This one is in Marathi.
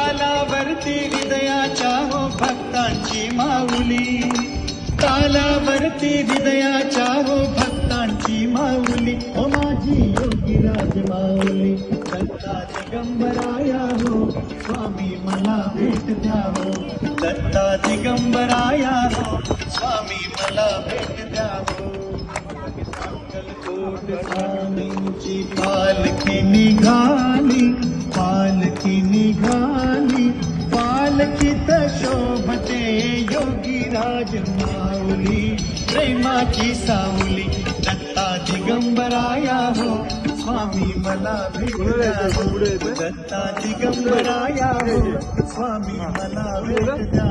तालावरती हृदयाच्या हो भक्तांची माऊली, तालावरती हृदयाच्या हो भक्तांची माऊली, ओ माझी योगीराज माऊली. दत्ता दिगंबराया हो स्वामी मला भेट द्या हो, दत्ता दिगंबराया हो स्वामी मला भेट द्या हो. अक्कलकोट स्वामींची पालखी निघाली, पालखी निघाली, पालखीत शोभते योगीराज माऊली, प्रेमाची सावली. दत्ता दिगंबराया हो स्वामी मला भेट द्या हो, दत्ता दिगंबराया हो स्वामी मला भेट द्या